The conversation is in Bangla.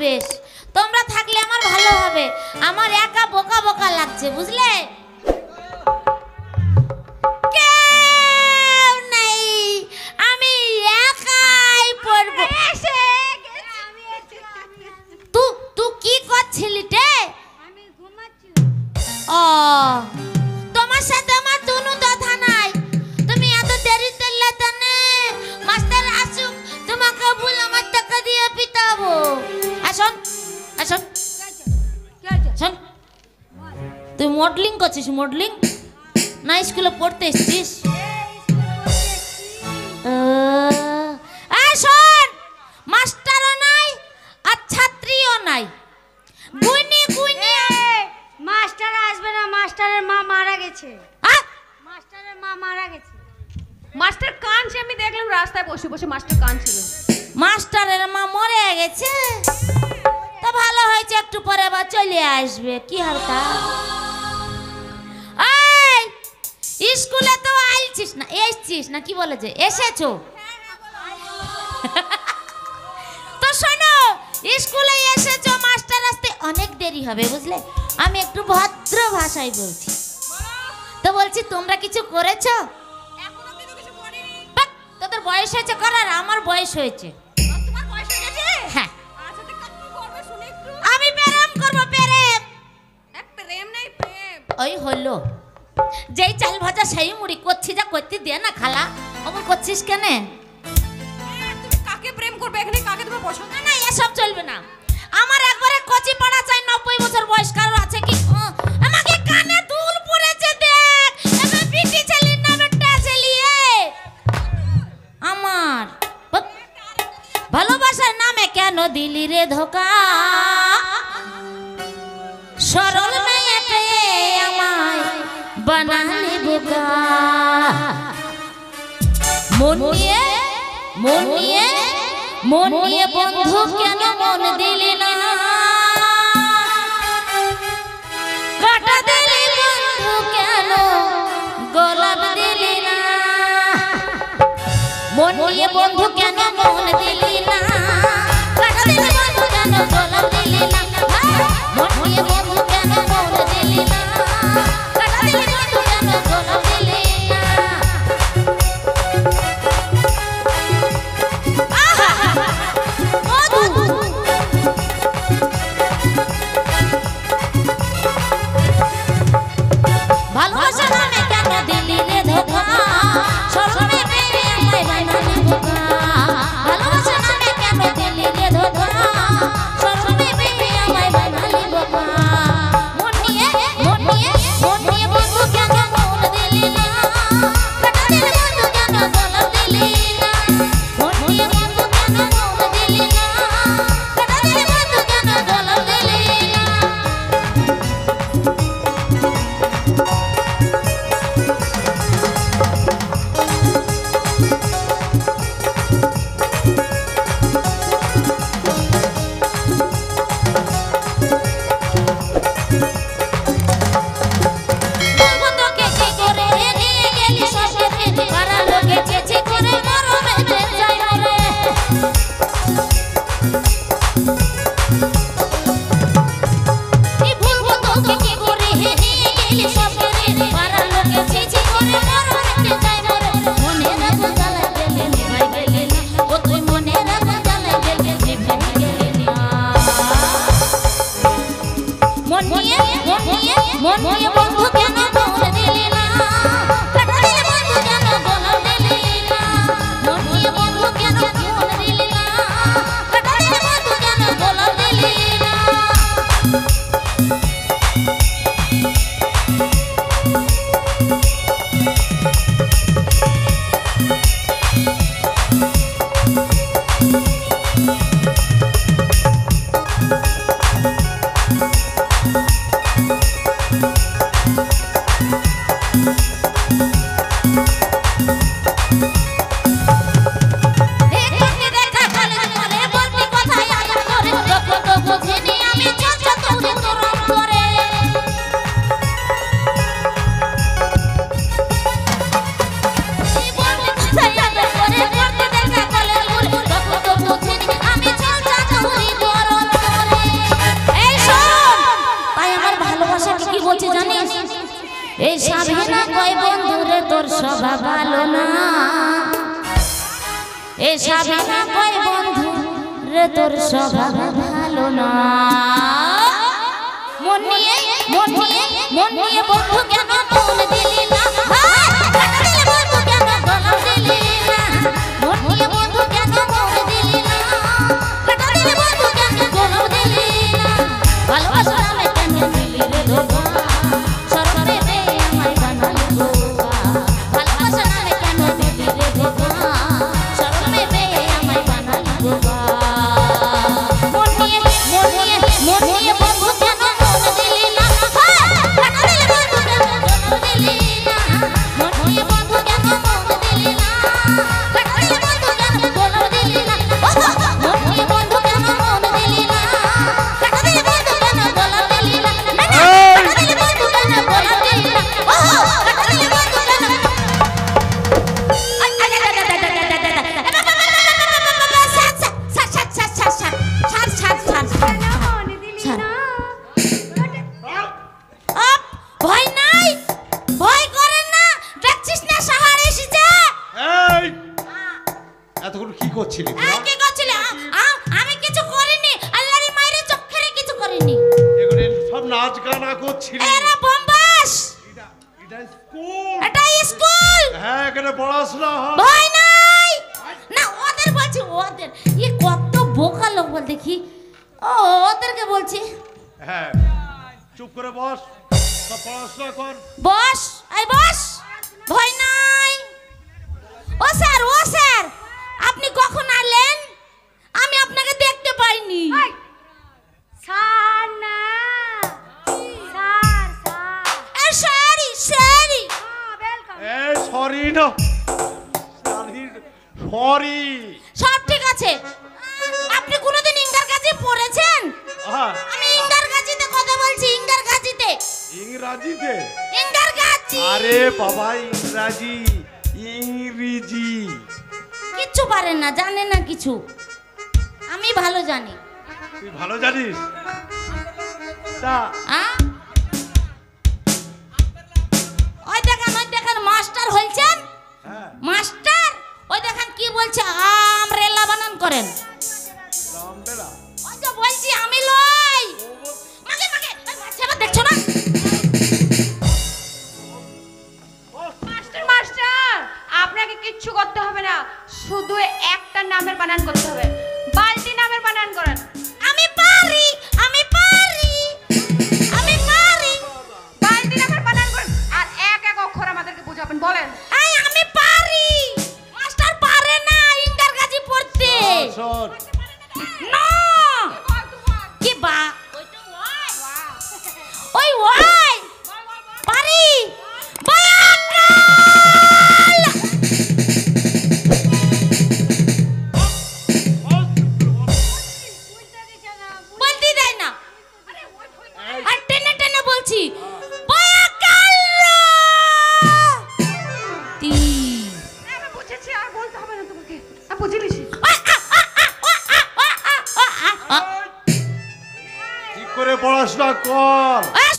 বেশ, তোমরা থাকলে আমার ভালো হবে। আমার একা বোকা বোকা লাগছে, বুঝলে? কেউ নেই, আমি একাই পড়বো। তুই কি করছিলি রে? ও, তোমার সাথে আমার দুনু কথা নাই। তুমি এত দেরিতে লেতানে, মাস্টার আসুক, তোমাকে বল আমার টাকা দিয়ে পিটাবো। আসুন আসুন শোন, তুই মডেলিং করছিস? মডেলিং না স্কুলে পড়তে এসছিস? শোন, মাস্টারও নাই আর ছাত্রীও নাই, গুইনি গুইনি। মাস্টার আসবে না, মাস্টারের মা মারা গেছে। মাস্টারের মা মারা গেছে। মাস্টার কাঁদছে, আমি দেখলাম রাস্তায় বসে বসে মাস্টার কাঁদছিল। মাস্টারের মা মরে গেছে? তো ভালো হয়েছে, একটু পরে আবার চলে আসবে। কি হালকা এই স্কুলে তো আইছিস না, এসছিস না, কি বলে যে এসেছো? তো শোনো, স্কুলে এসেছো, মাস্টার আসতে অনেক দেরি হবে, বুঝলে? আমি একটু ভদ্র ভাষায় বলছি। তো বলছি, তোমরা কিছু করেছো? এখনো কিন্তু কিছু করিনি। তোদের বয়স হয়েছে করার, আমার বয়স হয়েছে। তোমার বয়স হয়ে গেছে? হ্যাঁ। আচ্ছা, তো কি করবে শুনি একটু। আমি প্রেম করব, প্রেম। প্রেম নেই, প্রেম ওই হলো, যেই চাল ভাজা সেই মুড়ি করছি, যা করতে দে না খালা। অমন করছিস কেন? তুমি কাকে প্রেম করবে এখানে? কাকে তোমার পছন্দ? না না, এসব চলবে না। আমার একবারে কচি পাড়া চাই, 90 বছর বয়স। কারো আছে কি? আমাকে কানে দুল পড়েছে, দেখ। আমি বিটি ছেলের নামটা ছেলিয়ে আমার ভালোবাসার নামে কেন দিলি রে ধোকা? সরল মেয়ে পেয়ে আমায় বানালি বোকা। মন নিয়ে বন্ধু কেন মন দিলি না? কাটা দিলি বন্ধু কেন গোলাপ দিলি না? মন নিয়ে বন্ধু কেন মন দিলি না? কাটা দিলি বন্ধু কেন গোলাপ দিলি না? মন নিয়ে বন্ধু কেন মন দিলি না? কাটা দিলি বন্ধু কেন গোলাপ দিলি না? ভালোবাসা নামে কেন দিলি রে ধোকা? সরমে পেয়ে আমায় বানালি বোকা। ভালোবাসা নামে কেন দিলি রে ধোকা? সরমে পেয়ে আমায় বানালি বোকা। মন নিয়ে বন্ধু কেন মন দিলি না? কাটা দিলি বন্ধু কেন গোলাপ দিলি না? মন নিয়ে বন্ধু কেন মন দিলি না? কাটা দিলি বন্ধু কেন গোলাপ দিলি না? বন্ধুকে কি করে নিয়ে গেলি সঙ্গে? পাড়ার লোকে চেঁচি করে মরমে বেঁচাই মরে। এই ভুল বন্ধুকে কি করে নিয়ে গেলি সঙ্গে? পাড়ার লোকে চেঁচি করে মরমে বেঁচাই মরে। মনে রাখো জ্বালায় গেলে নিভাই গেলে না। ও তুই মনে রাখো জ্বালায় গেলে নিভাই গেলে না। মন নিয়ে বন্ধু কেন মন দিলি না? কাটা দিলি বন্ধু কেন গোলাপ দিলি না? মন নিয়ে বন্ধু কেন মন দিলি না? কাটা দিলি বন্ধু কেন গোলাপ দিলি না? এই সাবিনা কয় বন্ধু রে তোর স্বভাব ভালো না এই সাবিনা কয় বন্ধু রে তোর স্বভাব ভালো না মন নিয়ে বন্ধু কেন মন দিলি না বন্ধু কেন গলা দিলি না মন নিয়ে বন্ধু কেন মন দিলি না বন্ধু কেন গলা দিলি না ভালোবাসা নামে কেন দিলি রে ধোকা সরবে রে আমায় বানালি বোকা ভালোবাসা নামে কেন দিলি রে ধোকা সরবে রে আমায় বানালি বোকা মন নিয়ে বন্ধু কেন মন দিলি না বন্ধু কেন গলা দিলি না মন নিয়ে বন্ধু কেন মন দিলি না বন্ধু কেন গলা দিলি না মন নিয়ে বন্ধু কেন মন দিলি না বন্ধু কেন গলা দিলি না বন্ধু কেন গলা দিলি না বন্ধু কেন মনে দিলি না ভয় নাই ভয় করেন না দেখছিস না শহর এসেছে এই এতক্ষণ কি করছিলি তোরা? কি করছিলে আমি কিছু করিনি আল্লাহর মায়ের চোখেরে কিছু করিনি এগুলো সব নাচ গানা করছিলি এরা বোমবাস এটা স্কুল এটা স্কুল হ্যাঁ এখানে পড়াশোনা হয় ভয় নাই না ওদের বলছি ওদের এই কত বোকা লোক বল দেখি ও ওদেরকে বলছি হ্যাঁ চুপ করে বস সব পড়াশোনা কর বস এই বস ভয় নাই ও স্যার আপনি কখন আলেন আমি আপনাকে দেখতে পাইনি স্যার না স্যার সরি ওয়েলকাম এই সরি না সরি সব ঠিক আছে আপনি কোনোদিন ইঙ্গার কাছে পড়েছেন হ্যাঁ আমি ইঙ্গার কাজিতে কথা বলছি ইঙ্গার কাজিতে ইংরাজিতে ইঙ্গার কাজি আরে বাবা ইংরাজি ইংরেজি কিচ্ছু পারেন না জানেন না কিছু আমি ভালো জানি তুই ভালো জানিস তা ওই দেখেন মাস্টার হয়েছেন হ্যাঁ মাস্টার ওই দেখেন কি বলছে আমরেলা বানান করেন রামবেলা ওই যে বলছি আমি লই মাগে ওই বাচ্চাটা দেখছো না মাস্টার আপনাকে কিচ্ছু করতে হবে না শুধু একটা নামের বানান করতে হবে বালতি নামের বানান করেন আমি পারি বালতি নামের বানান করেন আর এক এক অক্ষর আমাদেরকে বুঝাবেন বলেন আমি পারি মাস্টার পারে না ইঙ্গার কাজি পড়তে শোন না কি বা ওই ওই পারি বায়াকাল বলতে দেয় না আর টেনে বলছি বায়াকাল তি আমি বুঝেছি আর বলতে হবে না তোমাকে আমি বুঝিলিছি ঠিক করে পড়াশোনা কর